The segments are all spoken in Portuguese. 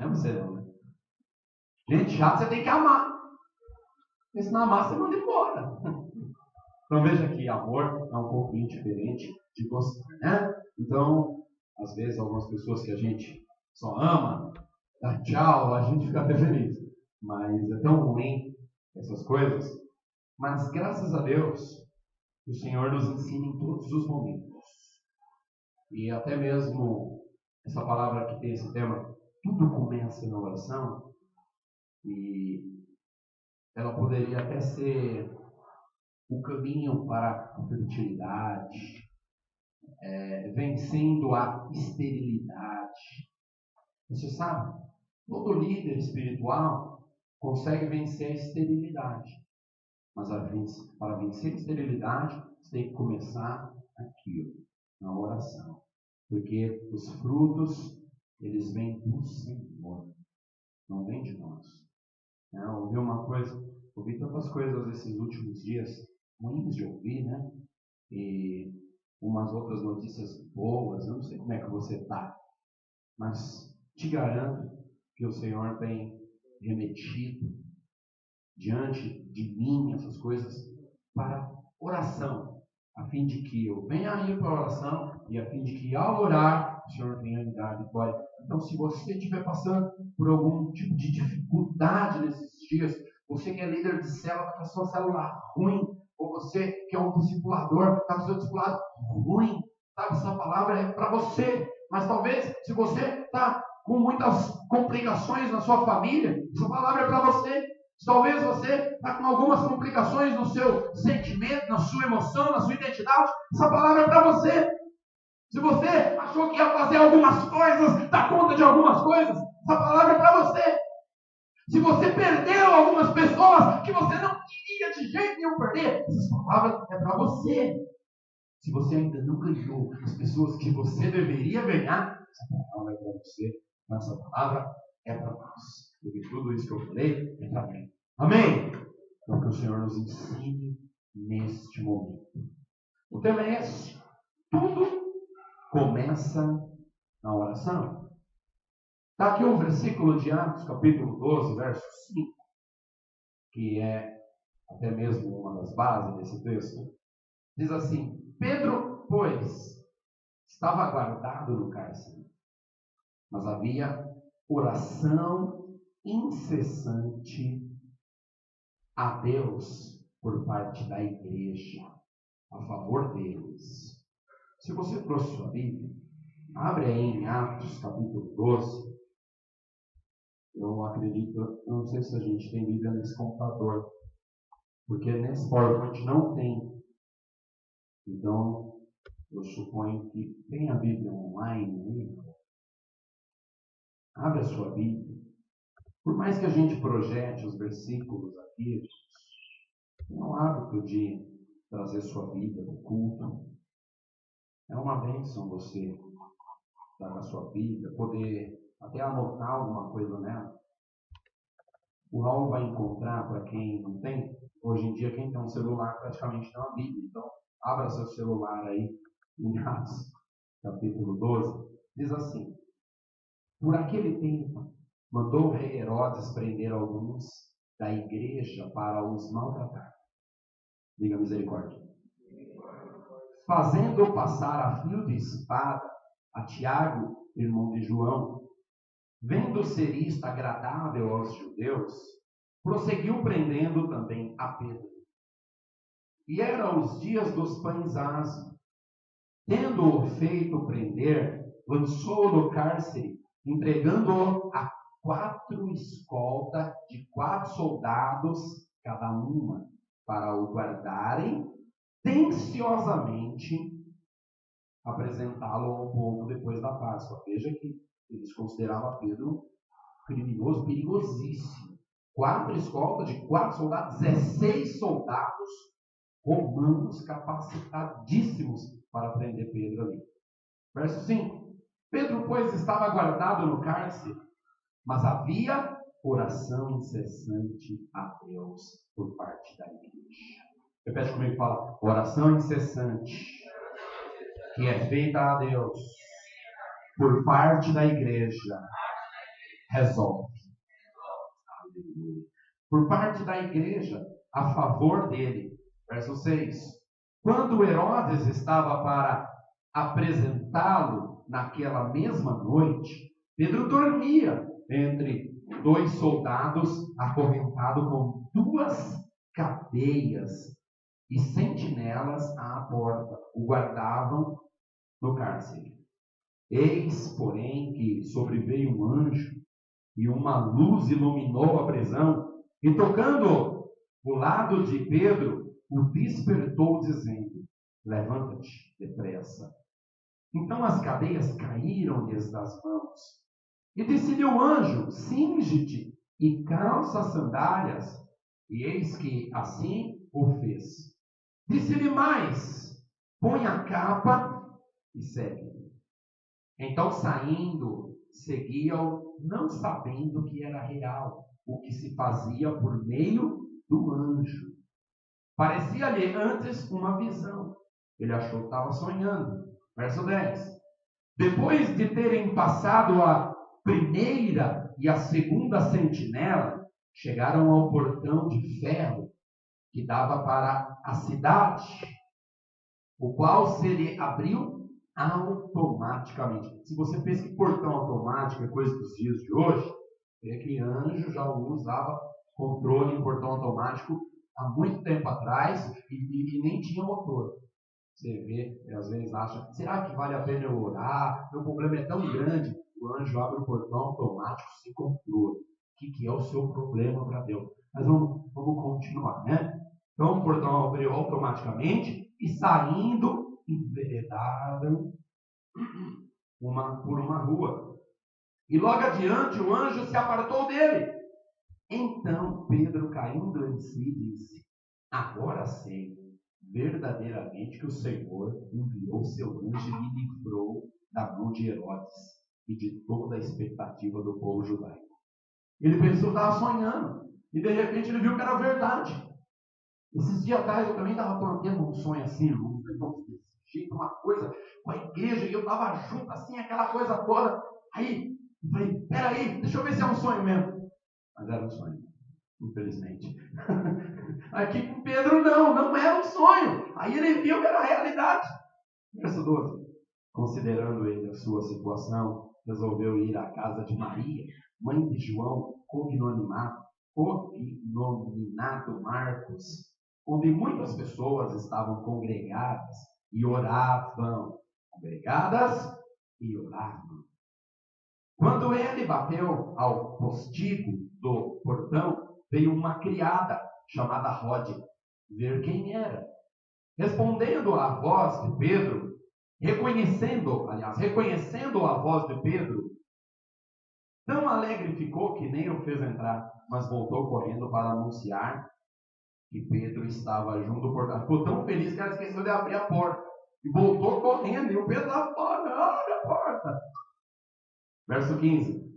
Não é você não, né? Gente chata você tem que amar. Porque se não amar, você manda embora. Então veja que amor é um pouquinho diferente de gostar, né? Então, às vezes, algumas pessoas que a gente só ama, dá tchau, a gente fica até feliz. Mas é tão ruim essas coisas. Mas graças a Deus, o Senhor nos ensina em todos os momentos. E até mesmo essa palavra que tem esse tema, tudo começa na oração. E ela poderia até ser o caminho para a fertilidade, vencendo a esterilidade. Você sabe, todo líder espiritual consegue vencer a esterilidade. Mas para vencer a esterilidade, você tem que começar aquilo, na oração. Porque os frutos, eles vêm do Senhor, não vêm de nós. Ouvi tantas coisas esses últimos dias, ruins de ouvir, né? E umas outras notícias boas. Eu não sei como é que você está, mas te garanto que o Senhor tem remetido diante de mim essas coisas para oração, a fim de que eu venha ir para a oração e a fim de que ao orar o Senhor venha me dar vitória. Então, se você estiver passando por algum tipo de dificuldade nesses dias, você que é líder de célula, está com a sua célula ruim, ou você que é um discipulador, está com o seu discipulado ruim, sabe? Essa palavra é para você. Mas talvez, se você está com muitas complicações na sua família, essa palavra é para você. Talvez você está com algumas complicações no seu sentimento, na sua emoção, na sua identidade, essa palavra é para você. Se você achou que ia fazer algumas coisas, dar conta de algumas coisas, essa palavra é para você. Se você perdeu algumas pessoas que você não queria de jeito nenhum perder, essa palavra é para você. Se você ainda não ganhou as pessoas que você deveria ganhar, essa palavra é para você. Essa palavra é para nós. Porque tudo isso que eu falei é para mim. Amém? Então que o Senhor nos ensine neste momento. O tema é esse. Tudo começa na oração. Está aqui um versículo de Atos, capítulo 12, verso 5, que é até mesmo uma das bases desse texto. Diz assim: Pedro, pois, estava guardado no cárcere, mas havia oração incessante a Deus por parte da igreja, a favor deles. Se você trouxe sua Bíblia, abre aí em Atos, capítulo 12. Eu acredito, eu não sei se a gente tem Bíblia nesse computador, porque nesse PowerPoint não tem. Então, eu suponho que tem a Bíblia online aí. Abre a sua Bíblia. Por mais que a gente projete os versículos aqui, tenha o hábito de trazer sua Bíblia para o culto. É uma bênção você estar na sua Bíblia, poder até anotar alguma coisa nela. O Raul vai encontrar, para quem não tem, hoje em dia quem tem um celular praticamente tem uma Bíblia. Então, abra seu celular aí em Atos, capítulo 12. Diz assim: Por aquele tempo, mandou o rei Herodes prender alguns da igreja para os maltratar. Diga misericórdia. Fazendo passar a fio de espada a Tiago, irmão de João, vendo ser isto agradável aos judeus, prosseguiu prendendo também a Pedro. E eram os dias dos pães ázimos. Tendo-o feito prender, lançou-o no cárcere, entregando-o a 4 escoltas de 4 soldados, cada uma, para o guardarem, tenciosamente apresentá-lo ao povo depois da Páscoa. Veja que eles consideravam Pedro criminoso, perigosíssimo. 4 escoltas de 4 soldados, 16 soldados romanos capacitadíssimos para prender Pedro ali. Verso 5. Pedro, pois, estava guardado no cárcere, mas havia oração incessante a Deus por parte da igreja. Repete comigo, fala: oração incessante que é feita a Deus por parte da igreja resolve. Por parte da igreja, a favor dele. Verso 6. Quando Herodes estava para apresentá-lo naquela mesma noite, Pedro dormia entre dois soldados, acorrentado com 2 cadeias e sentinelas à porta. O guardavam no cárcere. Eis, porém, que sobreveio um anjo e uma luz iluminou a prisão, e tocando o lado de Pedro, o despertou, dizendo: levanta-te depressa. Então as cadeias caíram-lhes das mãos. E disse-lhe o anjo: cinge-te e calça as sandálias. E eis que assim o fez. Disse-lhe mais: põe a capa e segue-me. Então, saindo, seguia-o, não sabendo que era real o que se fazia por meio do anjo. Parecia-lhe antes uma visão. Ele achou que estava sonhando. Verso 10. Depois de terem passado a primeira e a segunda sentinela, chegaram ao portão de ferro que dava para a cidade, o qual se lhe abriu automaticamente. Se você pensa que portão automático é coisa dos dias de hoje, é que anjo já usava controle em portão automático há muito tempo atrás e nem tinha motor. Você vê, às vezes acha, será que vale a pena eu orar? Meu problema é tão grande. O anjo abre o portão automático sem controle. O que é o seu problema para Deus? Mas vamos continuar, né? Então o portão abriu automaticamente e saindo, enveredaram por uma rua. E logo adiante o anjo se apartou dele. Então Pedro, caindo em si, disse: agora sei verdadeiramente que o Senhor enviou seu anjo e me livrou da mão de Herodes e de toda a expectativa do povo judaico. Ele pensou que estava sonhando e de repente ele viu que era verdade. Esses dias atrás eu também estava tendo um sonho assim, desse jeito, uma coisa com a igreja, e eu estava junto assim, aquela coisa toda. Aí eu falei: peraí, deixa eu ver se é um sonho mesmo. Mas era um sonho, infelizmente. Aqui com Pedro não era um sonho. Aí ele viu que era realidade. Verso 12. Considerando ele a sua situação, resolveu ir à casa de Maria, mãe de João, cognominado Marcos, onde muitas pessoas estavam congregadas e oravam. Quando ele bateu ao postigo do portão, veio uma criada chamada Rode ver quem era. Respondendo à voz de Pedro, reconhecendo a voz de Pedro, tão alegre ficou que nem o fez entrar, mas voltou correndo para anunciar que Pedro estava junto do portão. Ficou tão feliz que ela esqueceu de abrir a porta. E voltou correndo, e o Pedro lá fora: abre a porta. Verso 15.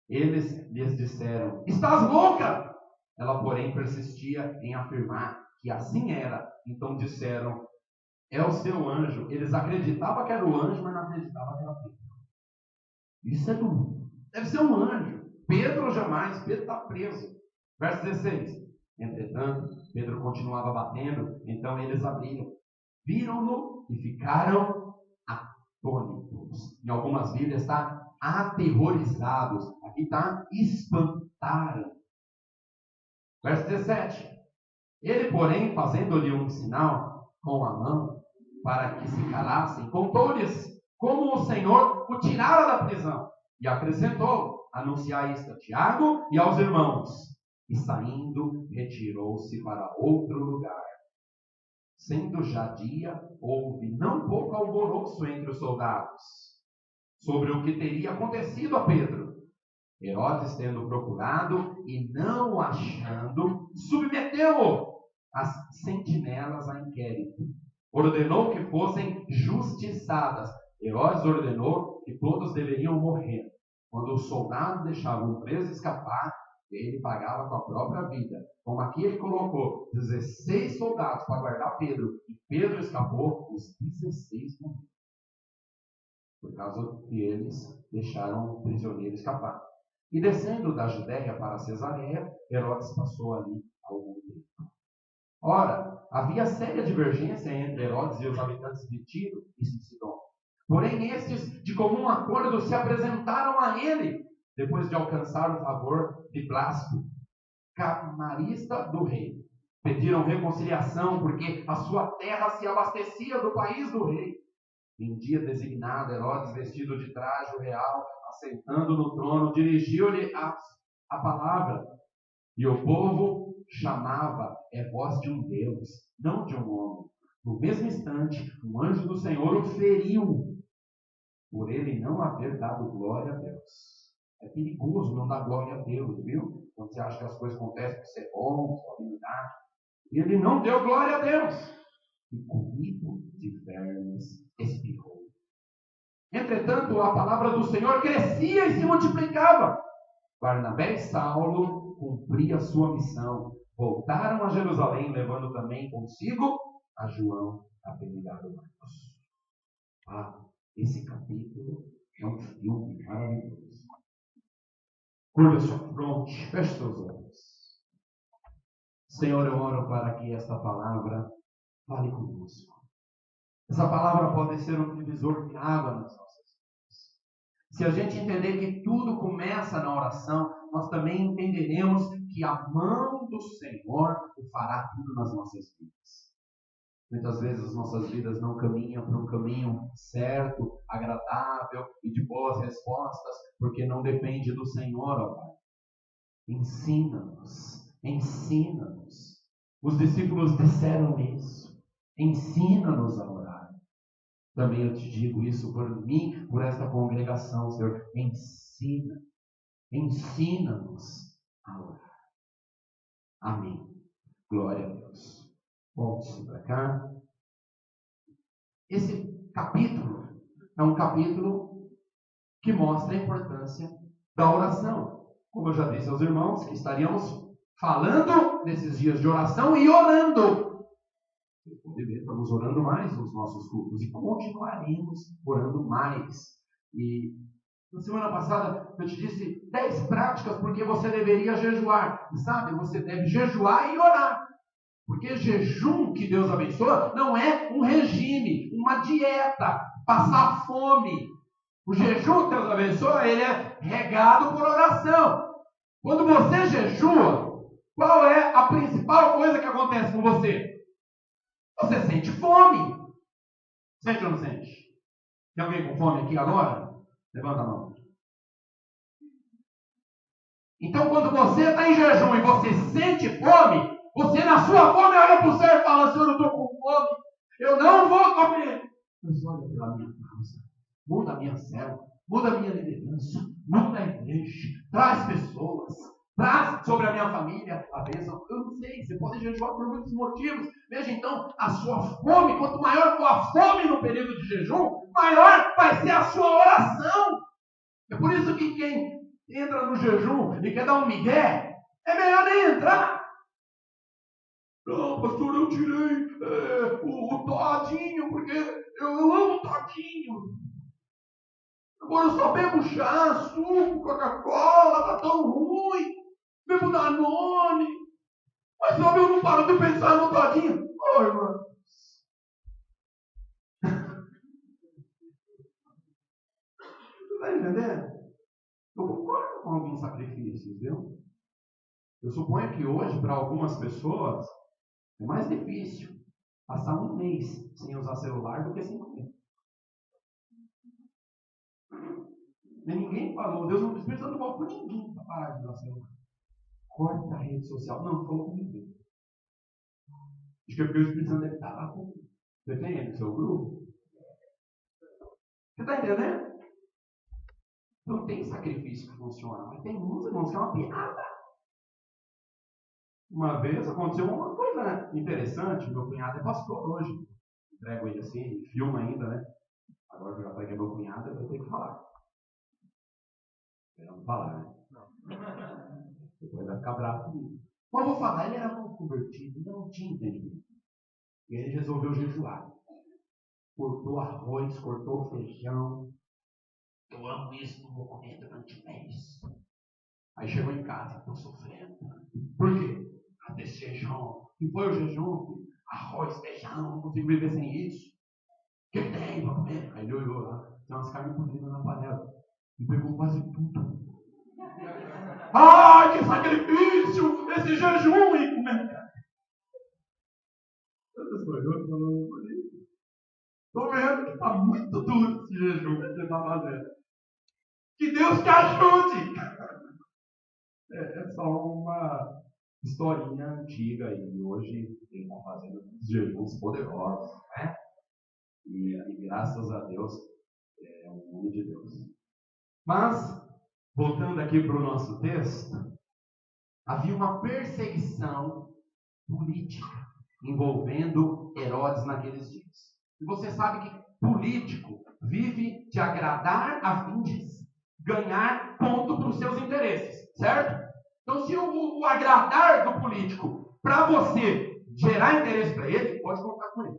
Eles lhes disseram: estás louca? Ela, porém, persistia em afirmar que assim era. Então disseram: é o seu anjo. Eles acreditavam que era o anjo, mas não acreditavam que era Pedro. Isso deve ser um anjo. Pedro jamais. Pedro está preso. Verso 16. Entretanto, Pedro continuava batendo. Então eles abriram, viram-no e ficaram atônitos. Em algumas Bíblias está aterrorizados. Aqui está espantaram. Verso 17. Ele, porém, fazendo-lhe um sinal com a mão para que se calassem, contou-lhes como o Senhor o tirara da prisão. E acrescentou: anunciar isto a Tiago e aos irmãos. E saindo, retirou-se para outro lugar. Sendo já dia, houve não pouco alvoroço entre os soldados sobre o que teria acontecido a Pedro. Herodes, tendo procurado e não o achando, submeteu-o às sentinelas a inquérito. Ordenou que fossem justiçadas. Herodes ordenou que todos deveriam morrer. Quando o soldado deixava um preso escapar, ele pagava com a própria vida. Como aqui ele colocou 16 soldados para guardar Pedro, e Pedro escapou, os 16 morreram. Por causa que eles deixaram o prisioneiro escapar. E descendo da Judéia para Cesareia, Herodes passou ali algum tempo. Ora, havia séria divergência entre Herodes e os habitantes de Tiro e de Sidom. Porém, estes, de comum acordo, se apresentaram a ele, depois de alcançar o favor de Blasto, camarista do rei. Pediram reconciliação, porque a sua terra se abastecia do país do rei. Em dia designado, Herodes, vestido de traje real, assentando no trono, dirigiu-lhe a palavra. E o povo chamava: é voz de um Deus, não de um homem. No mesmo instante, um anjo do Senhor o feriu, por ele não haver dado glória a Deus. É perigoso não dar glória a Deus, viu? Quando você acha que as coisas acontecem por ser bom, sua habilidade. Ele não deu glória a Deus. E comido de vermes espirrou. Entretanto, a palavra do Senhor crescia e se multiplicava. Barnabé e Saulo cumpriam a sua missão. Voltaram a Jerusalém, levando também consigo a João, apelidado Marcos. Esse capítulo é um filme maravilhoso. Curva sua fronte, feche seus olhos. Senhor, eu oro para que esta palavra fale conosco. Essa palavra pode ser um divisor de água nas nossas vidas. Se a gente entender que tudo começa na oração, nós também entenderemos que a mão do Senhor o fará tudo nas nossas vidas. Muitas vezes as nossas vidas não caminham para um caminho certo, agradável e de boas respostas, porque não depende do Senhor, ó Pai. Ensina-nos, ensina-nos. Os discípulos disseram isso. Ensina-nos a orar. Também eu te digo isso por mim, por esta congregação, Senhor. Ensina-nos a orar. Amém. Glória a Deus. Volte-se para cá. Esse capítulo é um capítulo que mostra a importância da oração. Como eu já disse aos irmãos, que estaríamos falando nesses dias de oração e orando. Vocês podem ver, estamos orando mais nos nossos cultos e continuaremos orando mais. E na semana passada eu te disse 10 práticas porque você deveria jejuar. E sabe, você deve jejuar e orar. Porque jejum, que Deus abençoa, não é um regime, uma dieta, passar fome. O jejum que Deus abençoa, ele é regado por oração. Quando você jejua, qual é a principal coisa que acontece com você? Você sente fome. Sente ou não sente? Tem alguém com fome aqui agora? Levanta a mão. Então, quando você está em jejum e você sente fome, você na sua fome olha para o céu e fala: Senhor, eu estou com fome, eu não vou comer. Mas olha pela minha causa, muda a minha célula, muda a minha liderança, muda a igreja, traz pessoas, traz sobre a minha família a bênção. Eu não sei, você pode jejuar por muitos motivos. Veja então, a sua fome, quanto maior for a fome no período de jejum, maior vai ser a sua oração. É por isso que quem entra no jejum e quer dar um migué, é melhor nem entrar. Não, pastor, eu tirei o todinho, porque eu amo todinho. Agora eu só bebo chá, suco, Coca-Cola, tá tão ruim. Bebo Danone. Mas sabe, eu não paro de pensar no todinho. Ô, irmão. Você tá entendendo? Eu concordo com alguns sacrifícios, viu? Eu suponho que hoje, para algumas pessoas, é mais difícil passar um mês sem usar celular do que sem comer. Ninguém falou, Deus não precisa do mal por ninguém para parar de usar celular. Corta a rede social. Não falou com ninguém. Acho que é porque o Espírito Santo deve estar lá com você. Tem ele no seu grupo? Você está entendendo? Não tem sacrifício que funciona, mas tem uns irmãos que é uma piada. Uma vez aconteceu uma coisa interessante. Meu cunhado é pastor hoje. Entrego ele assim, filma ainda, né? Agora que eu já falei que é meu cunhado, eu vou ter que falar. Esperando falar, né? Depois vai ficar bravo comigo. Mas eu vou falar, ele era um convertido, não tinha entendimento. E ele resolveu jejuar. Cortou arroz, cortou feijão. Eu amo isso, não vou comer durante um mês. Aí chegou em casa, estou sofrendo. Por quê? Desse jejum. Que foi o jejum? Arroz, feijão, não consigo viver sem isso. O que tem para comer? Aí ele olhou lá, tem umas carnes cozidas na panela. E pegou quase tudo. Ai, que sacrifício! Esse jejum! E comer. Tantas coisas, estou vendo que está muito duro esse jejum que você está fazendo. Que Deus te ajude! É só uma historinha antiga e hoje ele está fazendo jejuns poderosos, né? E graças a Deus, é o nome de Deus. Mas, voltando aqui para o nosso texto, havia uma perseguição política envolvendo Herodes naqueles dias. E você sabe que político vive de agradar a fim de ganhar ponto para os seus interesses, certo? Então, se o agradar do político para você gerar interesse para ele, pode contar com ele.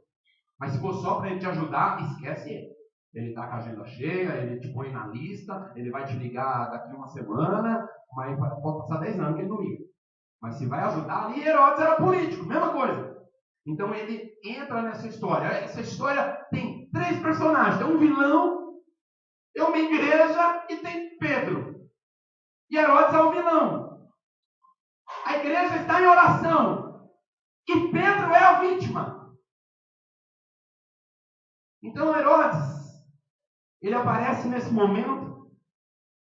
Mas se for só para ele te ajudar, esquece ele. Ele está com a agenda cheia, ele te põe na lista, ele vai te ligar daqui uma semana, mas pode passar 10 anos que ele não liga. Mas se vai ajudar, ali Herodes era político, mesma coisa. Então ele entra nessa história. Essa história tem 3 personagens. Tem um vilão, tem uma igreja e tem Pedro. E Herodes é o vilão. A igreja está em oração. E Pedro é a vítima. Então Herodes, ele aparece nesse momento,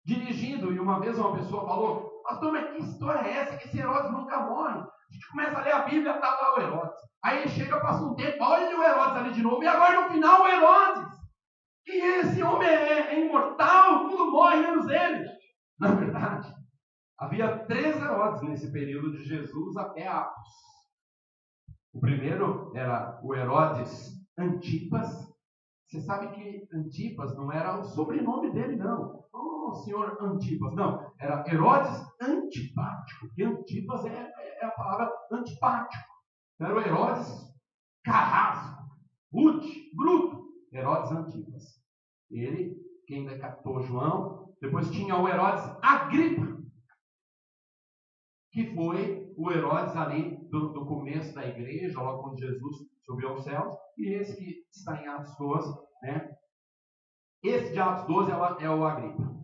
dirigindo. E uma vez uma pessoa falou: pastor, mas que história é essa? Que esse Herodes nunca morre. A gente começa a ler a Bíblia, está lá o Herodes. Aí ele chega, passa um tempo, olha o Herodes ali de novo. E agora no final o Herodes. E esse homem é imortal, tudo morre, menos ele. Na verdade, havia 3 Herodes nesse período de Jesus até Atos. O primeiro era o Herodes Antipas. Você sabe que Antipas não era o sobrenome dele, não. Oh, senhor Antipas. Não, era Herodes Antipático. E Antipas é a palavra antipático. Era o Herodes carrasco, rude, bruto. Herodes Antipas. Ele, quem decapitou João. Depois tinha o Herodes Agripa, que foi o Herodes ali do começo da igreja, logo quando Jesus subiu aos céus. E esse que está em Atos 12, né? Esse de Atos 12 é o Agripa.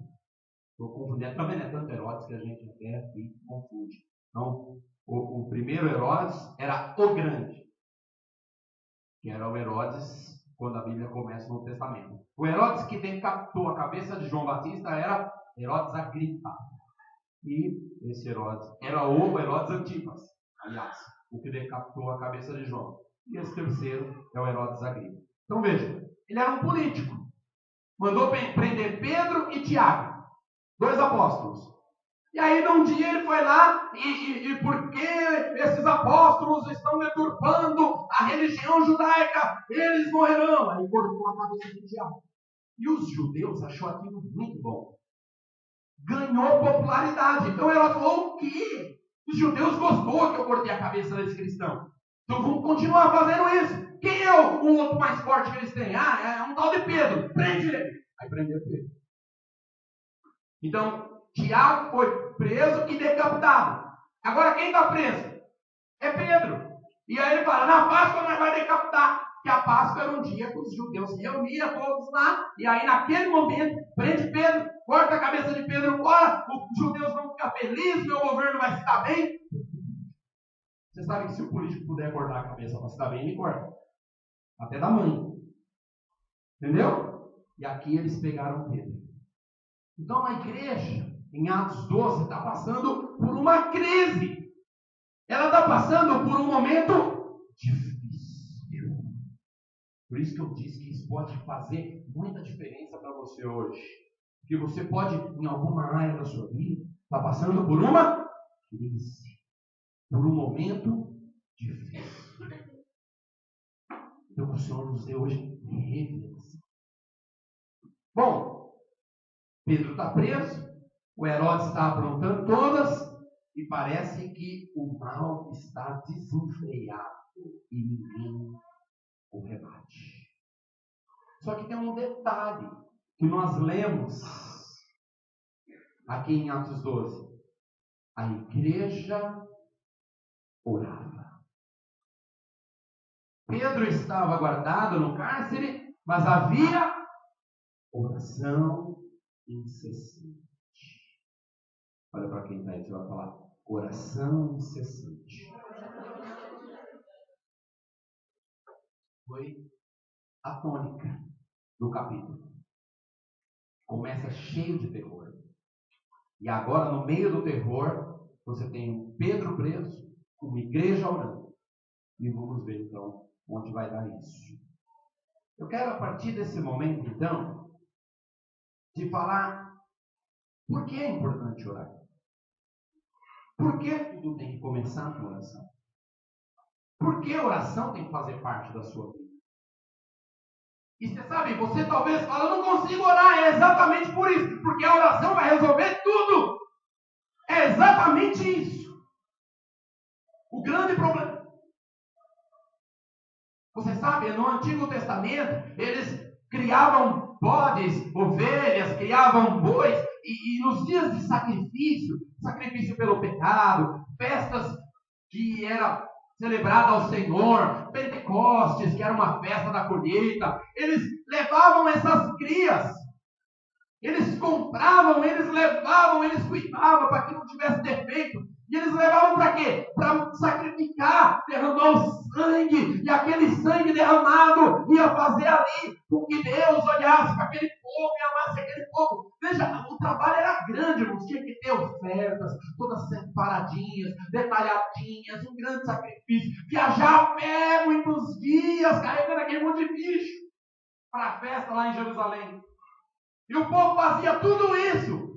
Estou confundindo, também não é tanto Herodes que a gente até aqui confunde. Então, o primeiro Herodes era o Grande, que era o Herodes quando a Bíblia começa no Testamento. O Herodes que decapitou a cabeça de João Batista era Herodes Agripa. E esse Herodes era o Herodes Antipas, aliás, o que decapitou a cabeça de João. E esse terceiro é o Herodes Agripa. Então veja, ele era um político. Mandou prender Pedro e Tiago, 2 apóstolos. E aí, num dia, ele foi lá e porque esses apóstolos estão deturpando a religião judaica, eles morrerão. Aí cortou a cabeça de Tiago. E os judeus achou aquilo muito bom. Ganhou popularidade. Então ela falou: o quê? Os judeus gostou que eu cortei a cabeça desse cristão. Então vamos continuar fazendo isso. Quem é o outro mais forte que eles têm? É um tal de Pedro. Prende ele. Aí prendeu Pedro. Então, Tiago foi preso e decapitado. Agora quem está preso? É Pedro. E aí ele fala: na Páscoa nós vamos decapitar. Que a Páscoa era um dia que os judeus se reuniam todos lá. E aí naquele momento, prende Pedro, corta a cabeça de Pedro fora. Os judeus vão ficar felizes, meu governo vai se dar bem. Você sabe que se o político puder cortar a cabeça para se dar bem, ele corta. Até da mãe. Entendeu? E aqui eles pegaram Pedro. Então a igreja, em Atos 12, está passando por uma crise. Ela está passando por um momento difícil. Por isso que eu disse que isso pode fazer muita diferença para você hoje. Porque você pode, em alguma área da sua vida, estar passando por uma crise. Por um momento difícil. Então o Senhor nos deu hoje revelação. Bom, Pedro está preso, o Herodes está aprontando todas, e parece que o mal está desenfreado e ninguém o rebate. Só que tem um detalhe que nós lemos aqui em Atos 12. a igreja orava. Pedro estava guardado no cárcere, mas havia oração incessante. Olha para quem está aí, você vai falar, oração incessante. Foi a tônica do capítulo. Começa cheio de terror. E agora, no meio do terror, você tem um Pedro preso, uma igreja orando. E vamos ver, então, onde vai dar isso. Eu quero, a partir desse momento, então, te falar por que é importante orar. Por que tudo tem que começar com oração? Por que a oração tem que fazer parte da sua vida? E você sabe, você talvez fale, eu não consigo orar, é exatamente por isso, porque a oração vai resolver tudo. É exatamente isso. O grande problema. Você sabe, no Antigo Testamento, eles criavam bodes, ovelhas, criavam bois, e nos dias de sacrifício pelo pecado, festas que era celebrada ao Senhor, Pentecostes, que era uma festa da colheita, eles levavam essas crias, eles compravam, eles levavam, eles cuidavam para que não tivesse defeito, e eles levavam para quê? Para sacrificar, derramar o sangue, e aquele sangue derramado ia fazer ali com que Deus olhasse para aquele povo e amasse aquele povo. Veja, o trabalho era grande, irmãos, tinha que ter ofertas, todas separadinhas, detalhadinhas, um grande sacrifício, viajar a pé muitos dias, carregando aquele monte de bicho, para a festa lá em Jerusalém. E o povo fazia tudo isso.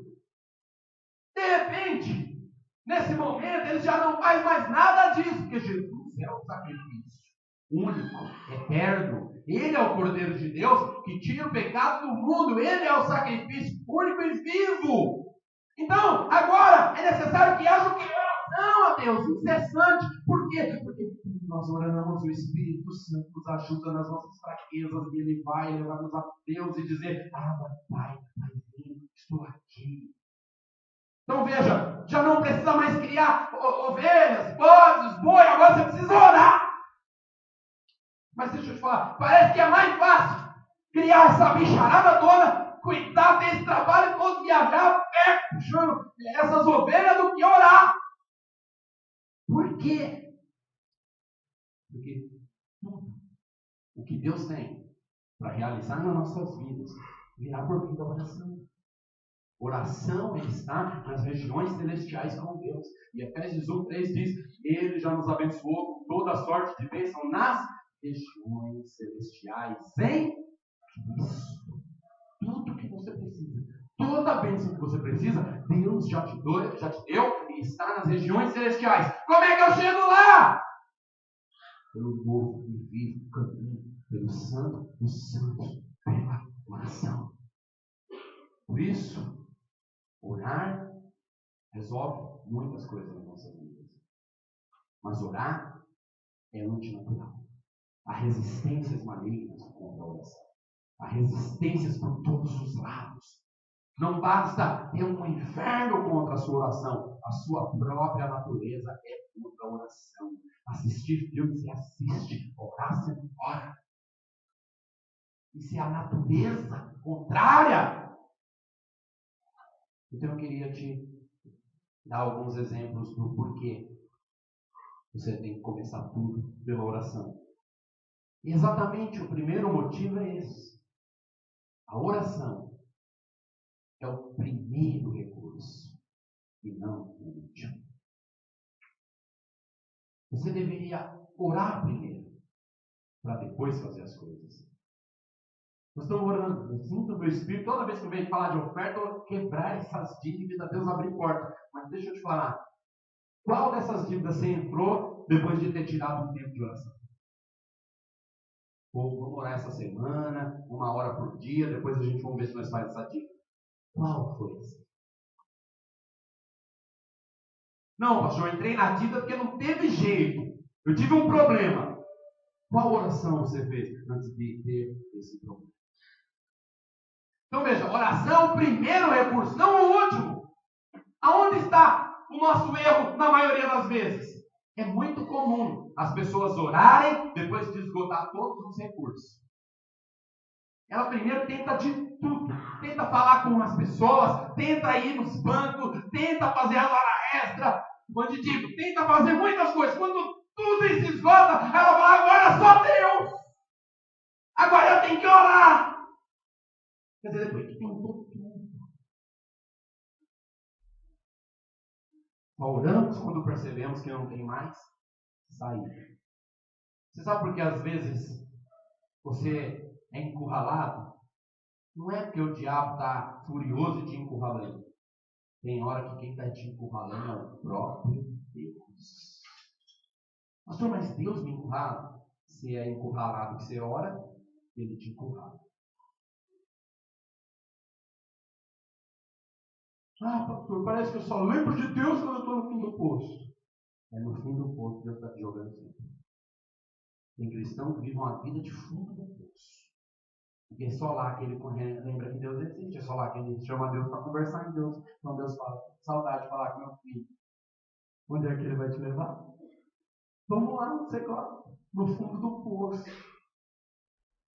De repente, nesse momento, eles já não fazem mais nada disso, porque Jesus é o sacrifício único, eterno. Ele é o Cordeiro de Deus que tira o pecado do mundo. Ele é o sacrifício único e vivo. Então, agora é necessário que haja o que? Oração a Deus, incessante. Por quê? Porque nós oramos, o Espírito Santo nos ajuda nas nossas fraquezas, e Ele vai levar-nos a Deus e dizer, Pai, estou aqui. Então veja, já não precisa mais criar ovelhas, bodes, boi, agora você precisa orar. Mas deixa eu te falar, parece que é mais fácil criar essa bicharada toda, cuidar desse trabalho todo, viajar a pé, puxando essas ovelhas, do que orar. Por quê? Porque tudo o que Deus tem para realizar nas nossas vidas virá por meio da oração. Oração está nas regiões celestiais com Deus. E Efésios 1:3 diz, Ele já nos abençoou com toda a sorte de bênção nas regiões celestiais em Cristo. Tudo que você precisa, toda a bênção que você precisa, Deus já te deu e está nas regiões celestiais. Como é que eu chego lá? Pelo novo e vivo caminho, pelo Santo dos Santos, pela oração. Por isso, orar resolve muitas coisas nas nossas vidas. Mas orar é antinatural. Há resistências malignas contra a oração. Há resistências por todos os lados. Não basta ter um inferno contra a sua oração. A sua própria natureza é contra a oração. Assistir filmes, você assiste. Orar, você ora. E se a natureza contrária. Então eu queria te dar alguns exemplos do porquê você tem que começar tudo pela oração. E exatamente o primeiro motivo é esse. A oração é o primeiro recurso e não o último. Você deveria orar primeiro para depois fazer as coisas. Nós estamos orando. Eu sinto o meu espírito, toda vez que eu venho falar de oferta, eu vou quebrar essas dívidas, Deus abrir porta. Mas deixa eu te falar. Qual dessas dívidas você entrou depois de ter tirado um tempo de oração? Ou vamos orar essa semana, 1 hora por dia, depois a gente vai ver se nós fazemos essa dívida. Qual foi essa? Não, pastor, eu entrei na dívida porque não teve jeito. Eu tive um problema. Qual oração você fez antes de ter esse problema? Então veja, oração é o primeiro recurso, não o último. Aonde está o nosso erro na maioria das vezes? É muito comum as pessoas orarem depois de esgotar todos os recursos. Ela primeiro tenta de tudo. Tenta falar com as pessoas, tenta ir nos bancos, tenta fazer a hora extra. Quando digo, tenta fazer muitas coisas. Quando tudo se esgota, ela fala, agora só Deus. Agora eu tenho que orar. Quer dizer, depois que tentou tudo. Só oramos quando percebemos que não tem mais saída. Você sabe por que às vezes você é encurralado? Não é porque o diabo está furioso te encurralando. Tem hora que quem está te encurralando é o próprio Deus. Pastor, mas Deus me encurrala? Se é encurralado que você ora, Ele te encurrala. Ah, pastor, parece que eu só lembro de Deus quando eu estou no fim do poço. É no fim do poço que Deus está te jogando sempre. Tem cristão que vive uma vida de fundo do poço. Porque é só lá que ele lembra que Deus existe. É só lá que ele chama Deus para conversar com Deus. Então Deus fala, saudade de falar com meu filho. Onde é que ele vai te levar? Vamos lá, você gosta. No fundo do poço.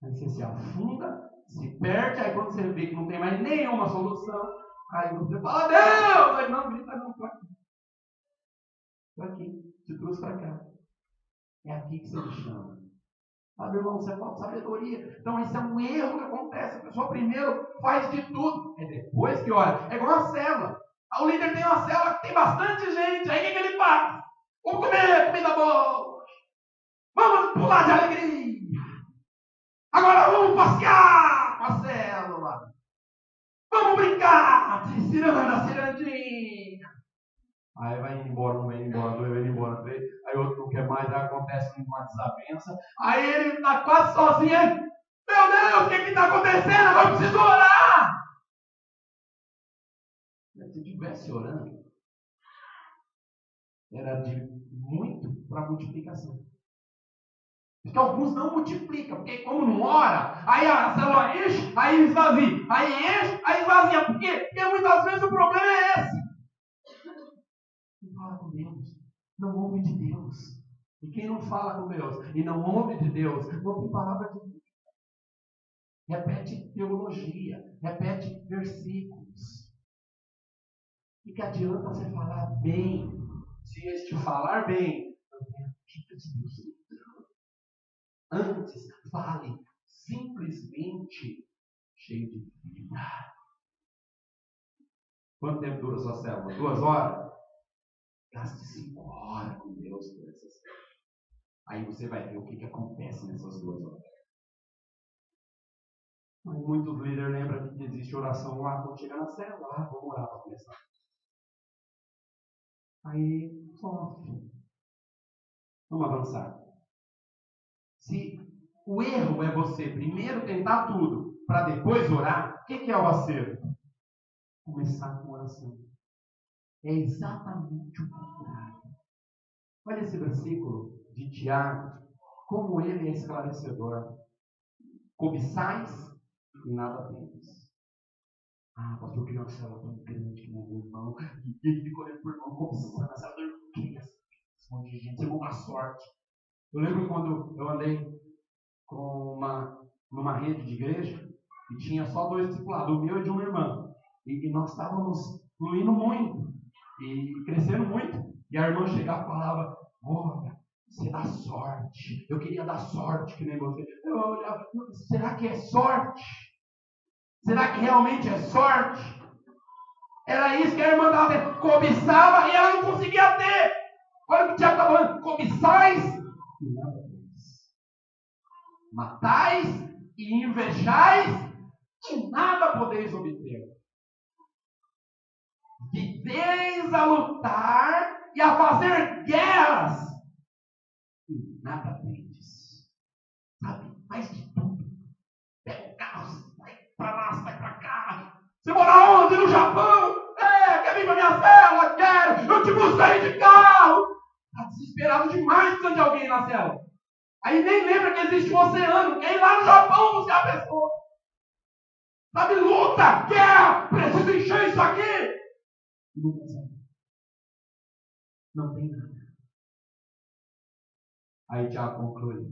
Aí você se afunda, se perde, aí quando você vê que não tem mais nenhuma solução, aí você fala, Deus! Aí não, grita não, estou aqui. Estou aqui, te trouxe para cá. É aqui que você me chama. Sabe, irmão, você falta sabedoria. Então, esse é um erro que acontece. A pessoa primeiro faz de tudo. É depois que olha. É igual uma célula. O líder tem uma célula que tem bastante gente. Aí o que ele faz? Vamos comer comida boa. Vamos pular de alegria. Agora vamos passear com a célula. Vamos brincar. Cirandinha. Aí vai indo embora, um vai indo embora, dois vai indo embora, três. Aí outro não quer mais, aí acontece uma desavença. Aí ele está quase sozinho. Meu Deus, o que está acontecendo? Agora eu preciso orar. Se estivesse orando, era de muito para multiplicação. Porque alguns não multiplicam, porque como não ora, aí a célula enche, aí esvazia. Aí enche, aí esvazia. Por quê? Porque muitas vezes o problema é esse. Não fala com Deus, não ouve de Deus. E quem não fala com Deus e não ouve de Deus, não tem palavra de Deus. Repete teologia, repete versículos. E que adianta você falar bem, se este falar bem, não tem a dica de Deus. Antes, fale simplesmente cheio de vida. Quanto tempo dura a sua célula? 2 horas? Gaste 5 horas com Deus por essa célula. Aí você vai ver o que acontece nessas 2 horas. Mas muitos líderes lembram que existe oração lá quando chega na célula. Vamos orar para começar. Aí, sofre. Vamos avançar. Se o erro é você primeiro tentar tudo para depois orar, o que é o acerto? Começar com oração. É exatamente o contrário. Olha esse versículo de Tiago, como ele é esclarecedor. Cobiçais e nada tendes. Ah, pastor, eu queria uma célula tão grande que meu irmão. E ele ficou olhando por irmão, cobiçando a célula. Eu queria esse monte de gente, você uma sorte. Eu lembro quando eu andei numa rede de igreja e tinha só 2 discipulados, o meu e de uma irmã. E nós estávamos fluindo muito e crescendo muito. E a irmã chegava e falava, olha, você dá sorte. Eu queria dar sorte que nem você. Eu olhava, será que é sorte? Será que realmente é sorte? Era isso que a irmã estava tendo. Cobiçava e ela não conseguia ter. Olha o que o Tiago está falando. Cobiçais e nada tendes. Matais e invejais e nada podeis obter. Viveis a lutar e a fazer guerras e nada tendes. Sabe? Faz de tudo. Pega o carro, sai pra lá, sai pra cá. Você mora onde? No Japão? Quer vir pra minha cela? Quero. Eu te busquei de carro. Está desesperado demais precisando de alguém na cela. Aí nem lembra que existe um oceano. Quer ir lá no Japão buscar a pessoa. Sabe? Luta, guerra. Preciso encher isso aqui. Não tem nada. Aí Tiago conclui: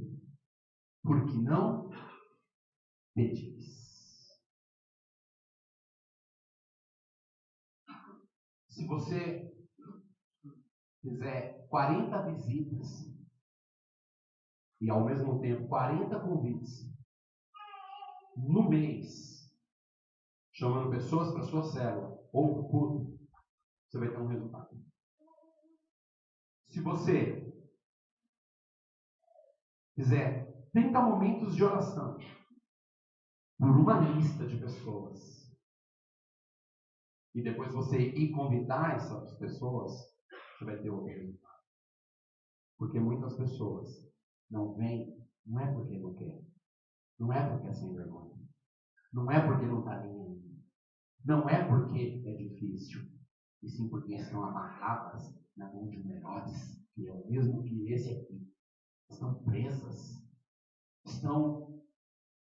porque não pedis. Se você fizer 40 visitas e ao mesmo tempo 40 convites no mês, chamando pessoas para sua célula ou para o culto, você vai ter um resultado. Se você fizer 30 momentos de oração por uma lista de pessoas e depois você ir convidar essas pessoas, você vai ter outro resultado. Porque muitas pessoas não vêm, não é porque não quer, não é porque é sem vergonha, não é porque não está nem aí, não é porque é difícil, e sim porque estão amarradas na mão de um Herodes, que é o mesmo que esse aqui. Estão presas, estão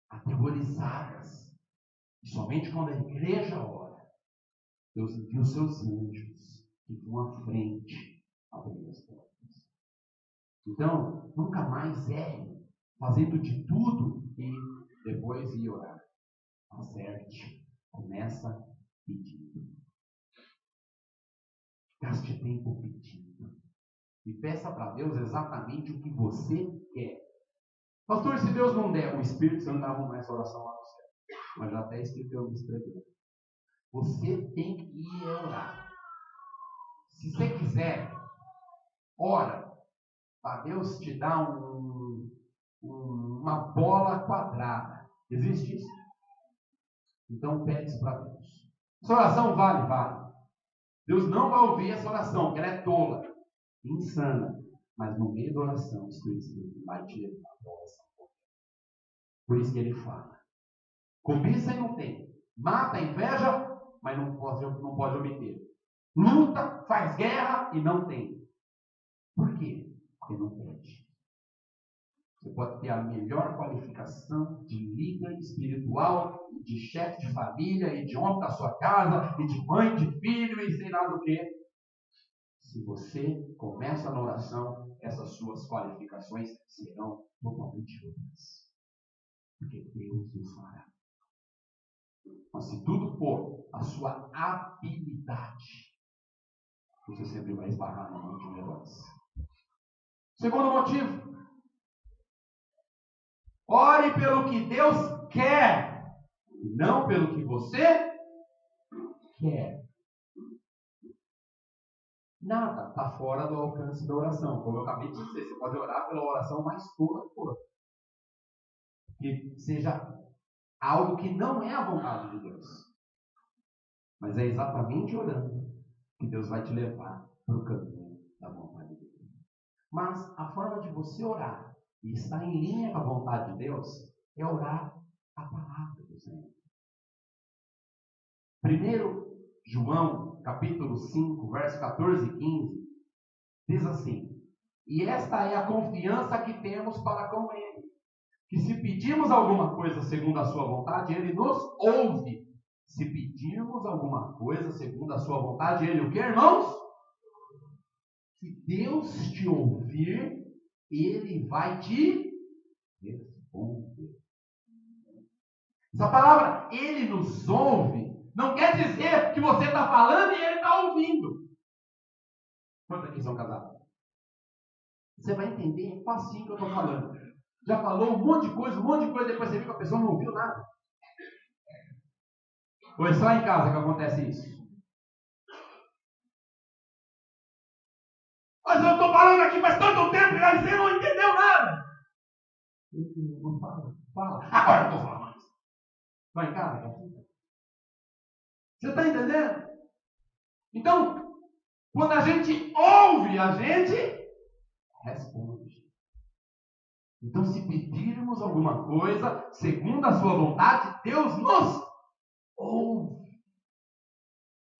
aterrorizadas. E somente quando a igreja ora, Deus envia os seus anjos que vão à frente abrir as portas. Então, nunca mais erre fazendo de tudo e depois ir orar. Acerte. Começa pedindo. Gaste tempo pedindo. E peça para Deus exatamente o que você quer. Pastor, se Deus não der o Espírito, você não dá mais oração lá no céu. Mas já até escreveu no escrever. Você tem que ir orar. Se você quiser, ora. Para Deus te dar uma bola quadrada. Existe isso? Então pede para Deus. Essa oração vale. Deus não vai ouvir essa oração, porque ela é tola, insana. Mas no meio da oração, o Espírito Santo vai te levar para a oração. Por isso que ele fala: cobiça e não tem. Mata, inveja, mas não pode obter. Luta, faz guerra e não tem. Por quê? Porque não pede. Você pode ter a melhor qualificação de líder espiritual, de chefe de família, e de homem da sua casa, e de mãe, de filho, e sei lá do que. Se você começa na oração, essas suas qualificações serão totalmente outras. Porque Deus o fará. Mas se tudo for a sua habilidade, você sempre vai esbarrar na mão de um Herodes. Segundo motivo: ore pelo que Deus quer, não pelo que você quer. Nada está fora do alcance da oração. Como eu acabei de dizer, você pode orar pela oração mais pura que for. Que seja algo que não é a vontade de Deus. Mas é exatamente orando que Deus vai te levar para o caminho da vontade de Deus. Mas a forma de você orar e estar em linha com a vontade de Deus é orar a palavra do Senhor. 1 João, capítulo 5, verso 14 e 15, diz assim: e esta é a confiança que temos para com Ele, que se pedirmos alguma coisa segundo a sua vontade, Ele nos ouve. Se pedirmos alguma coisa segundo a sua vontade, Ele o que, irmãos? Se Deus te ouvir, Ele vai te responder. Essa palavra, Ele nos ouve, não quer dizer que você está falando e Ele está ouvindo. Quantos aqui são casados? Você vai entender facinho o que eu estou falando. Já falou um monte de coisa, depois você viu que a pessoa não ouviu nada. Ou é só em casa que acontece isso? Mas eu estou falando aqui faz tanto tempo e você não entendeu nada. Não fala. Agora eu estou falando mais. Vai em casa, cara. Você está entendendo? Então, quando a gente ouve, a gente responde. Então, se pedirmos alguma coisa, segundo a sua vontade, Deus nos ouve.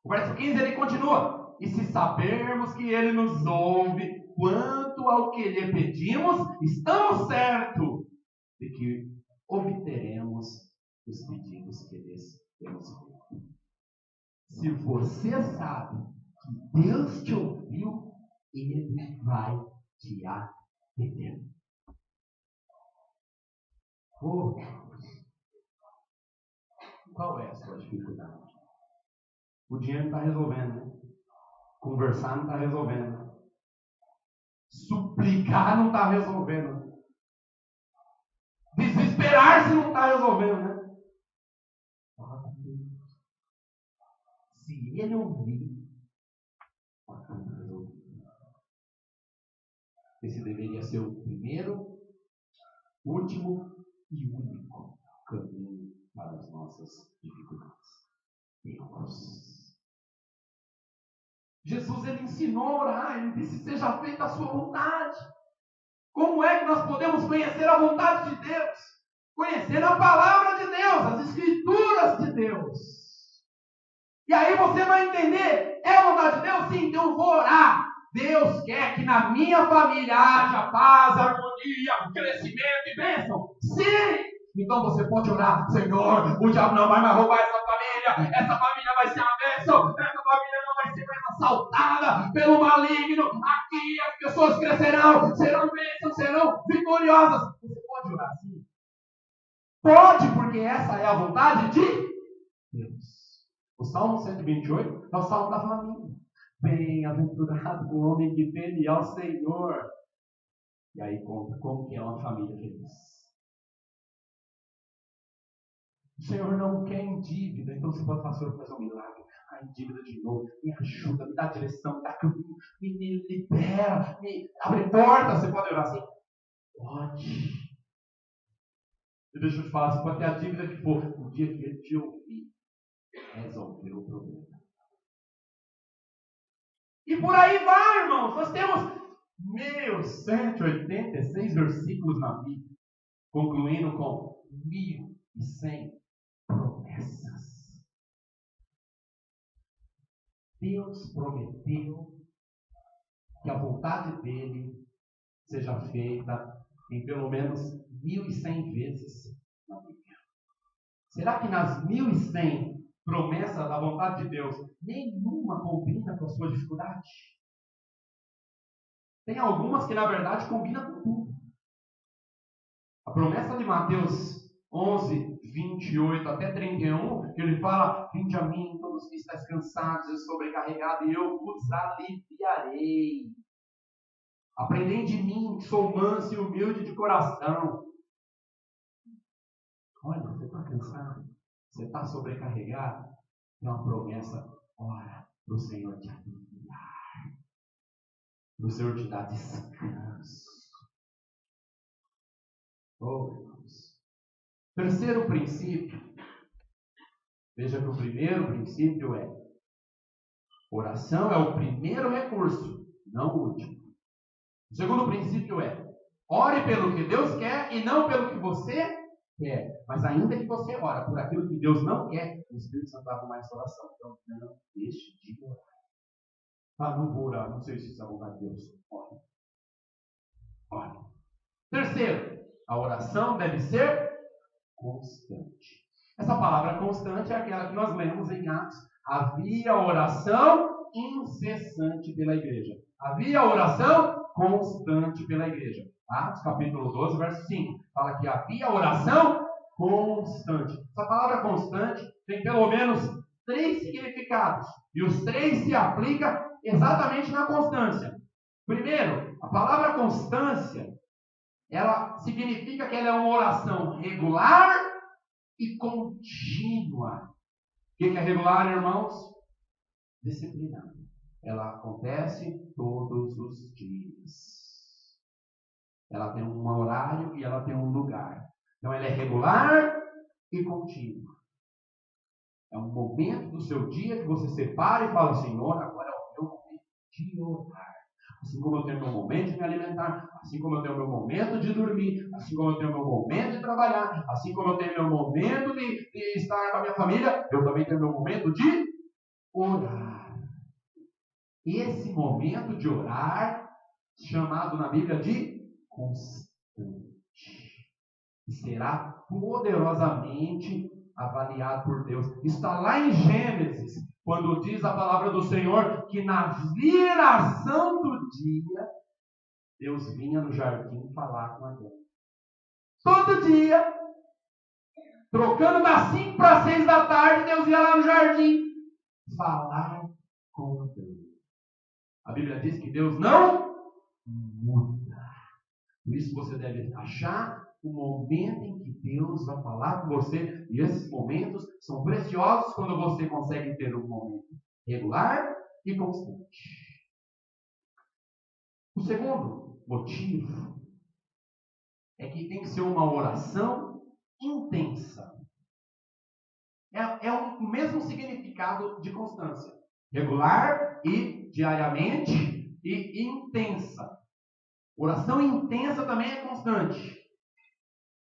O verso 15 ele continua: e se sabermos que Ele nos ouve, quanto ao que lhe pedimos, estamos certos de que obteremos os pedidos que lhes temos feito. Se você sabe que Deus te ouviu, Ele vai te atender. Oh, qual é a sua dificuldade? O dinheiro não está resolvendo, né? Conversar não está resolvendo, né? Suplicar não está resolvendo, né? Desesperar-se não está resolvendo, né? Fala com Deus. Se ele ouvir, está resolvido. Esse deveria ser o primeiro, último e único caminho para as nossas dificuldades. Deus. Jesus, ele ensinou a orar, ele disse, seja feita a sua vontade. Como é que nós podemos conhecer a vontade de Deus? Conhecer a palavra de Deus, as escrituras de Deus. E aí você vai entender, é a vontade de Deus? Sim, então eu vou orar. Deus quer que na minha família haja paz, harmonia, crescimento e bênção. Sim! Então você pode orar, Senhor, o diabo não vai mais roubar essa família vai ser uma bênção, essa família não vai ser mais assaltada pelo maligno, aqui as pessoas crescerão, serão bênçãos, serão vitoriosas. Você pode orar assim? Pode, porque essa é a vontade de Deus. O Salmo 128 é o Salmo da família. Bem-aventurado o homem que teme ao Senhor. E aí conta como que é uma família feliz. O Senhor não quer em dívida, então você pode falar, Senhor, fazer um milagre. Em dívida de novo, me ajuda, me dá direção, me dá caminho, me libera, me abre porta. Você pode orar assim? Pode. E deixa eu te falar, você pode ter a dívida que for. O dia que ele te ouvir, resolveu o problema. E por aí vai, irmãos. Nós temos 1.186 versículos na Bíblia, concluindo com 1.100 promessas. Deus prometeu que a vontade dele seja feita em pelo menos 1.100 vezes na Bíblia. Será que nas 1.100 promessas da vontade de Deus, nenhuma combina com a sua dificuldade? Tem algumas que na verdade combinam com tudo. A promessa de Mateus 11, 28 até 31, que ele fala, vinde a mim todos que estáis cansados e sobrecarregados, e eu vos aliviarei. Aprendei de mim, que sou manso e humilde de coração. Olha, você está cansado? Você está sobrecarregado? Tem uma promessa, ora, para o Senhor te aliviar. Para o Senhor te dar descanso. Oh, irmãos. Terceiro princípio. Veja que o primeiro princípio é: oração é o primeiro recurso, não o último. O segundo princípio é: ore pelo que Deus quer e não pelo que você quer. Mas ainda que você ora por aquilo que Deus não quer, o Espírito Santo vai arrumar essa oração. Então, não deixe de orar. Ah, não vou orar, não sei se isso é a vontade de Deus. Ore. Ore. Terceiro, a oração deve ser constante. Essa palavra constante é aquela que nós lemos em Atos. Havia oração incessante pela igreja. Havia oração constante pela igreja. Atos capítulo 12, verso 5. Fala que havia oração constante. Essa palavra constante tem pelo menos 3 significados. E os 3 se aplicam exatamente na constância. Primeiro, a palavra constância, ela significa que ela é uma oração regular e contínua. O que é regular, irmãos? Disciplinada. Ela acontece todos os dias. Ela tem um horário e ela tem um lugar. Então ela é regular e contínua. É um momento do seu dia que você separa e fala, Senhor, agora é o meu momento de orar. Assim como eu tenho meu momento de me alimentar, assim como eu tenho meu momento de dormir, assim como eu tenho meu momento de trabalhar, assim como eu tenho meu momento de estar com a minha família, eu também tenho meu momento de orar. Esse momento de orar, chamado na Bíblia de constante, será poderosamente avaliado por Deus. Está lá em Gênesis, quando diz a palavra do Senhor que na viração do dia, Deus vinha no jardim falar com Adão. Todo dia, trocando das 5 para as 6 da tarde, Deus ia lá no jardim falar com Adão. A Bíblia diz que Deus não muda. Por isso você deve achar o momento em que Deus vai falar com você. E esses momentos são preciosos quando você consegue ter um momento regular e constante. O segundo motivo é que tem que ser uma oração intensa. É o mesmo significado de constância. Regular e diariamente e intensa. Oração intensa também é constante.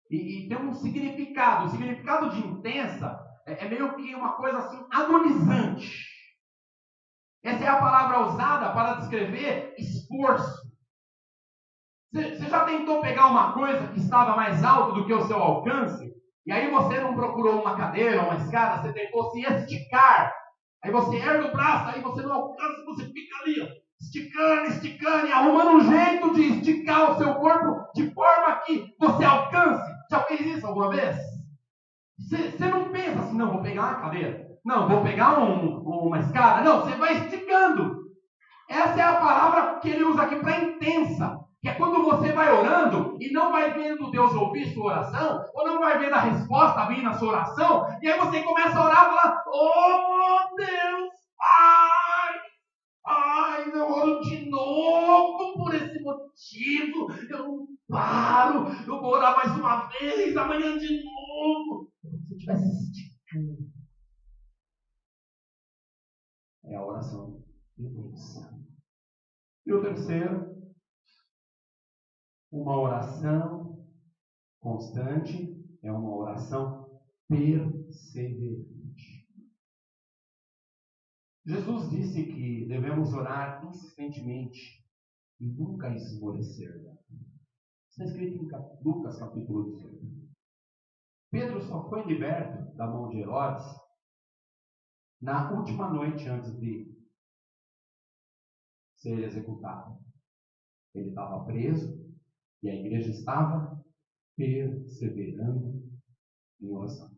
E tem um significado. O significado de intensa é meio que uma coisa assim, agonizante. Essa é a palavra usada para descrever esforço. Você já tentou pegar uma coisa que estava mais alta do que o seu alcance? E aí você não procurou uma cadeira, uma escada, você tentou se esticar. Aí você ergue o braço, aí você não alcança, você fica ali, ó, esticando, e arrumando um jeito de esticar o seu corpo de forma que você alcance. Já fez isso alguma vez? Você não pensa assim, não, vou pegar uma cadeira. Não, vou pegar uma escada. Não, você vai esticando. Essa é a palavra que ele usa aqui para intensa. Que é quando você vai orando e não vai vendo Deus ouvir sua oração, ou não vai vendo a resposta vir na sua oração, e aí você começa a orar e falar, oh Deus, ai, eu oro de novo por esse motivo, eu não paro, eu vou orar mais uma vez, amanhã de novo. Como se você estivesse esticando. É a oração intensa. E o terceiro, uma oração constante é uma oração perseverante. Jesus disse que devemos orar insistentemente e nunca esmorecer. Está escrito em Lucas capítulo 18. Pedro só foi liberto da mão de Herodes na última noite antes de ser executado. Ele estava preso e a igreja estava perseverando em oração.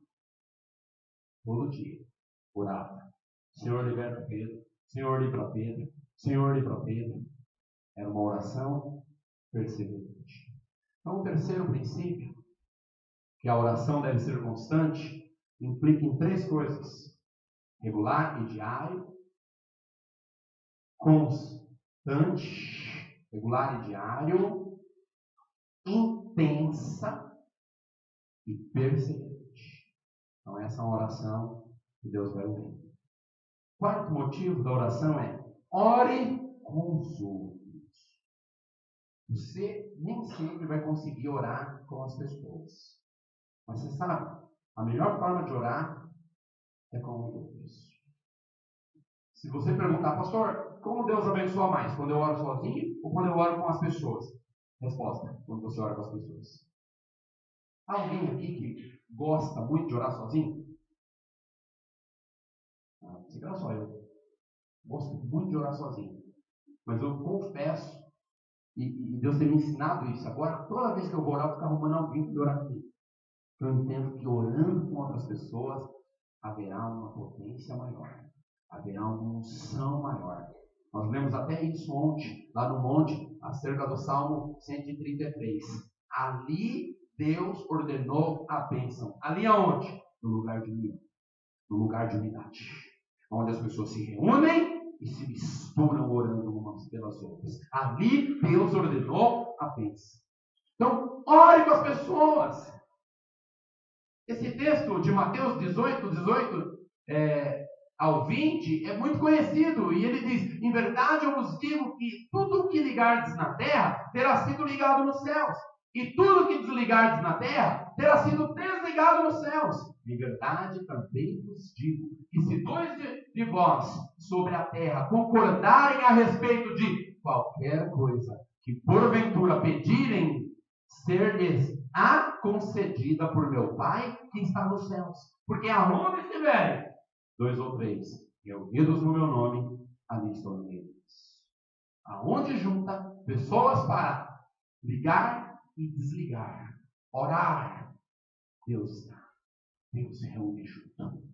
Todo dia, orava. Senhor, liberta Pedro. Senhor, livra Pedro. Senhor, livra Pedro. Era uma oração perseverante. Então, o terceiro princípio, que a oração deve ser constante, implica em 3 coisas: regular e diário, constante, regular e diário, intensa e perseverante. Então, essa é uma oração que Deus vai ouvir. Quarto motivo da oração é: ore com os outros. Você nem sempre vai conseguir orar com as pessoas. Mas você sabe, a melhor forma de orar é com os outros. Se você perguntar, pastor, como Deus abençoa mais? Quando eu oro sozinho ou quando eu oro com as pessoas? Resposta: quando você ora com as pessoas. Há alguém aqui que gosta muito de orar sozinho? Você não só eu. Gosto muito de orar sozinho. Mas eu confesso, e Deus tem me ensinado isso agora, toda vez que eu vou orar, eu fico arrumando alguém que orar comigo. Eu entendo que orando com outras pessoas, haverá uma potência maior. Haverá uma unção maior. Nós lemos até isso ontem, lá no monte, acerca do Salmo 133. Ali Deus ordenou a bênção. Ali aonde? No lugar de união. No lugar de unidade. Onde as pessoas se reúnem e se misturam orando umas pelas outras. Ali Deus ordenou a bênção. Então, ore com as pessoas. Esse texto de Mateus 18 ao 20 é muito conhecido. E ele diz: em verdade eu vos digo que tudo o que ligardes na terra terá sido ligado nos céus. E tudo o que desligardes na terra terá sido desligado nos céus. Em verdade também vos digo que se 2 de vós sobre a terra concordarem a respeito de qualquer coisa que porventura pedirem, ser-lhes a concedida por meu Pai que está nos céus. Porque aonde estiverem 2 ou 3 reunidos no meu nome, ali estou no meio deles. Aonde junta pessoas para ligar e desligar, orar, Deus está. Deus se reúne junto.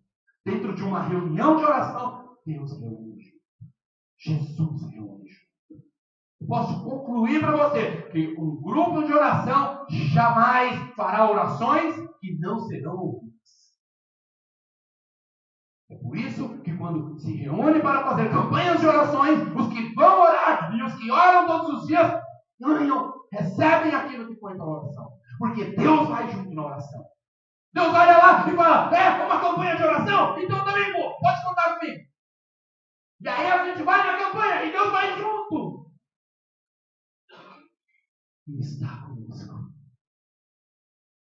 Dentro de uma reunião de oração, Deus se reúne junto. Jesus se reúne junto. Posso concluir para você que um grupo de oração jamais fará orações que não serão ouvidas. É por isso que quando se reúne para fazer campanhas de orações, os que vão orar e os que oram todos os dias ganham, recebem aquilo que foi para a oração. Porque Deus vai junto na oração. Deus olha lá e fala, uma campanha de oração? Então também vou, pode contar comigo. E aí a gente vai na campanha e Deus vai junto. E está conosco.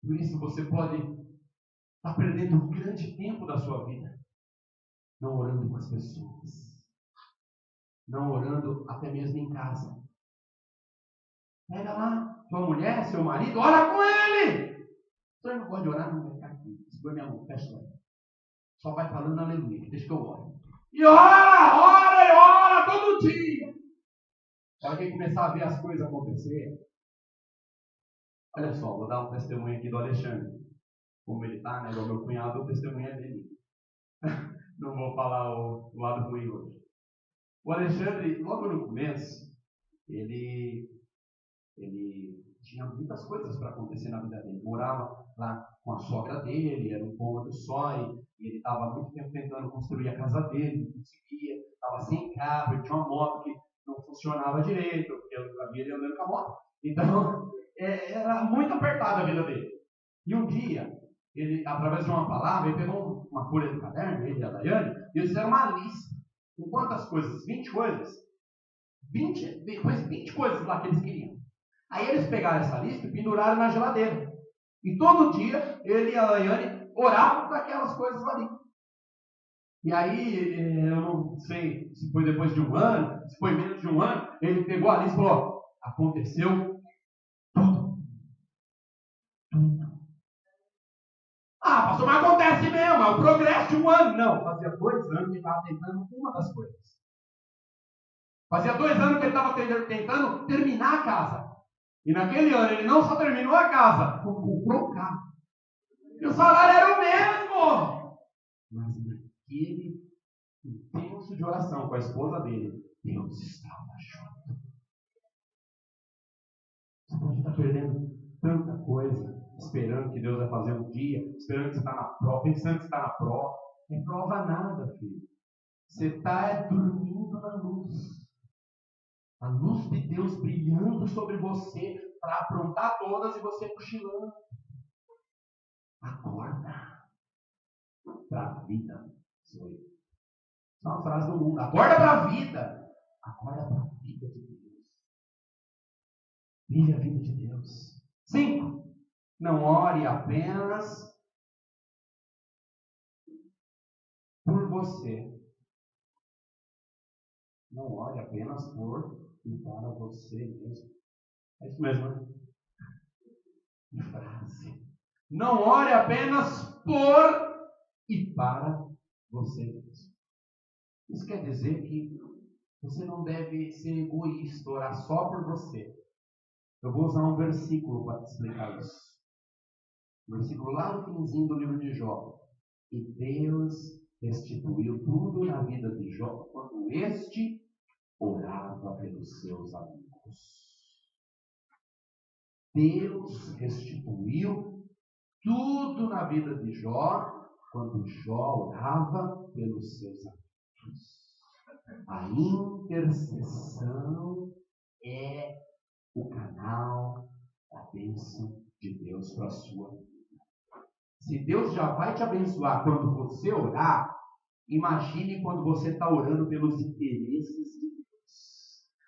Por isso você pode estar perdendo um grande tempo da sua vida não orando com as pessoas. Não orando até mesmo em casa. Pega lá, sua mulher, seu marido, ora com ele. O senhor não pode orar, não vai ficar aqui. Segura minha mão, fecha lá. Só vai falando aleluia, deixa que eu oro. E ora todo dia. Para quem começar a ver as coisas acontecer. Olha só, vou dar um testemunho aqui do Alexandre. Como ele está, né? O meu cunhado, o testemunho é dele. Não vou falar o lado ruim hoje. O Alexandre, logo no começo, ele tinha muitas coisas para acontecer na vida dele. Morava lá com a sogra dele, era um cômodo só, e ele estava muito tempo tentando construir a casa dele, não conseguia, estava sem carro, ele tinha uma moto que não funcionava direito, porque eu sabia ele andando com a moto. Então, era muito apertada a vida dele. E um dia, ele, através de uma palavra, ele pegou uma folha do caderno, ele e a Daiane, e eles fizeram uma lista. Com quantas coisas? 20 coisas. 20 coisas lá que eles queriam. Aí eles pegaram essa lista e penduraram na geladeira. E todo dia, ele e a Daiane oravam para aquelas coisas ali. E aí, eu não sei se foi depois de um ano, se foi menos de um ano, ele pegou a lista e falou, aconteceu tudo. Ah, pastor, mas acontece mesmo, é o progresso de um ano. Não, fazia 2 anos que ele estava tentando uma das coisas. Fazia 2 anos que ele estava tentando terminar a casa. E naquele ano ele não só terminou a casa, como comprou o carro. E o salário era o mesmo. Mas naquele intenso de oração com a esposa dele, Deus estava junto. Você pode estar perdendo tanta coisa, esperando que Deus vai fazer um dia, esperando que você está na prova, pensando que está na prova. Não é prova nada, filho. Você está dormindo na luz. A luz de Deus brilhando sobre você para aprontar todas e você cochilando. Acorda para a vida. Isso é uma frase do mundo. Acorda para a vida. Acorda para a vida de Deus. Vive a vida de Deus. 5. Não ore apenas por você. Não ore apenas por e para você mesmo. É isso mesmo, né? Que frase. Não ore apenas por e para você mesmo. Isso quer dizer que você não deve ser egoísta, orar só por você. Eu vou usar um versículo para te explicar isso. Um versículo lá no finzinho do livro de Jó. E Deus restituiu tudo na vida de Jó quando este orava pelos seus amigos. Deus restituiu tudo na vida de Jó quando Jó orava pelos seus amigos. A intercessão é o canal da bênção de Deus para a sua vida. Se Deus já vai te abençoar quando você orar, imagine quando você está orando pelos interesses de Deus.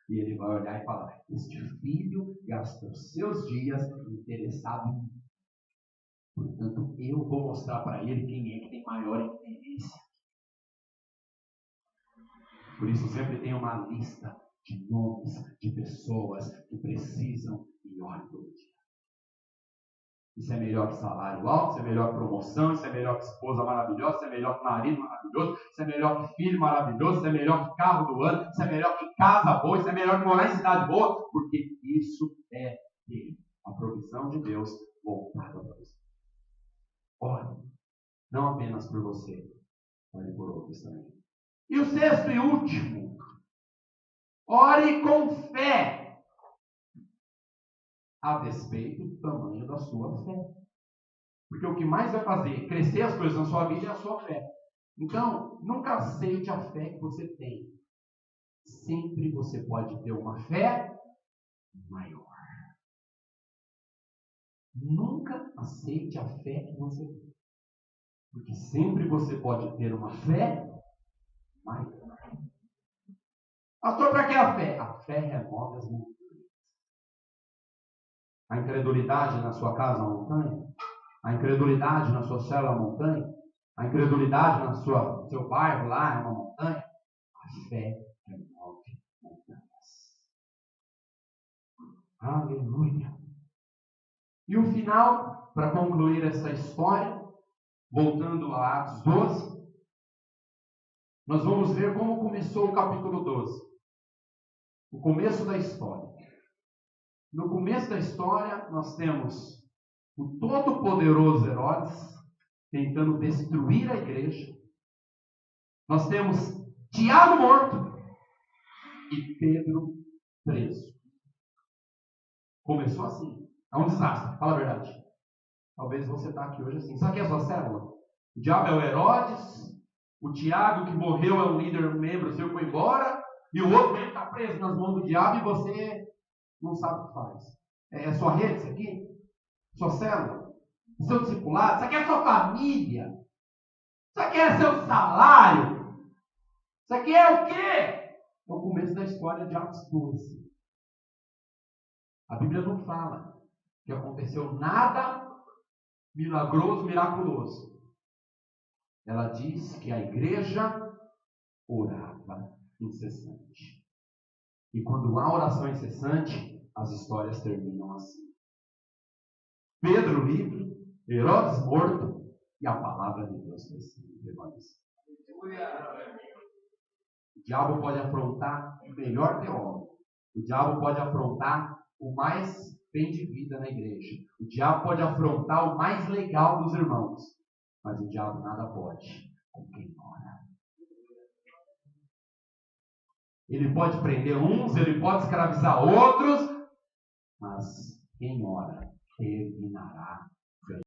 E Ele vai olhar e falar, este filho gasta os seus dias interessado em mim. Portanto, eu vou mostrar para ele quem é que tem maior interesse. Por isso, sempre tem uma lista de nomes, de pessoas que precisam e ore todo dia. Isso é melhor que salário alto, isso é melhor que promoção, isso é melhor que esposa maravilhosa, isso é melhor que marido maravilhoso, isso é melhor que filho maravilhoso, isso é melhor que carro do ano, isso é melhor que casa boa, isso é melhor que morar em cidade boa, porque isso é a provisão de Deus voltada para você. Ore, não apenas por você, ore por outros também. E o sexto e último, ore com fé, a despeito do tamanho da sua fé. Porque o que mais vai fazer crescer as coisas na sua vida é a sua fé. Então, nunca aceite a fé que você tem. Sempre você pode ter uma fé maior. Nunca aceite a fé que você tem. Porque sempre você pode ter uma fé maior. Pastor, para que a fé? A fé remove as montanhas. A incredulidade na sua casa é uma montanha? A incredulidade na sua célula é uma montanha? A incredulidade no seu bairro lá é uma montanha? A fé remove montanhas. Aleluia! E o final, para concluir essa história, voltando a Atos 12, nós vamos ver como começou o capítulo 12. O começo da história. No começo da história, nós temos o todo-poderoso Herodes tentando destruir a igreja. Nós temos Tiago morto e Pedro preso. Começou assim. É um desastre, fala a verdade. Talvez você está aqui hoje assim. Sabe quem é a sua célula? O diabo é o Herodes, o Tiago que morreu é um líder, um membro seu que foi embora, e o outro está preso nas mãos do diabo e você não sabe o que faz. É sua rede isso aqui? Sua célula? Seu discipulado? Isso aqui é sua família? Isso aqui é seu salário? Isso aqui é o quê? É o começo da história de Atos 12. A Bíblia não fala que aconteceu nada milagroso, miraculoso. Ela diz que a igreja orava incessante. E quando há oração incessante, as histórias terminam assim. Pedro livre, Herodes morto e a palavra de Deus crescendo. O diabo pode afrontar o melhor teólogo. O diabo pode afrontar o mais bem de vida na igreja. O diabo pode afrontar o mais legal dos irmãos. Mas o diabo nada pode com quem ora. Ele pode prender uns, ele pode escravizar outros, mas quem ora terminará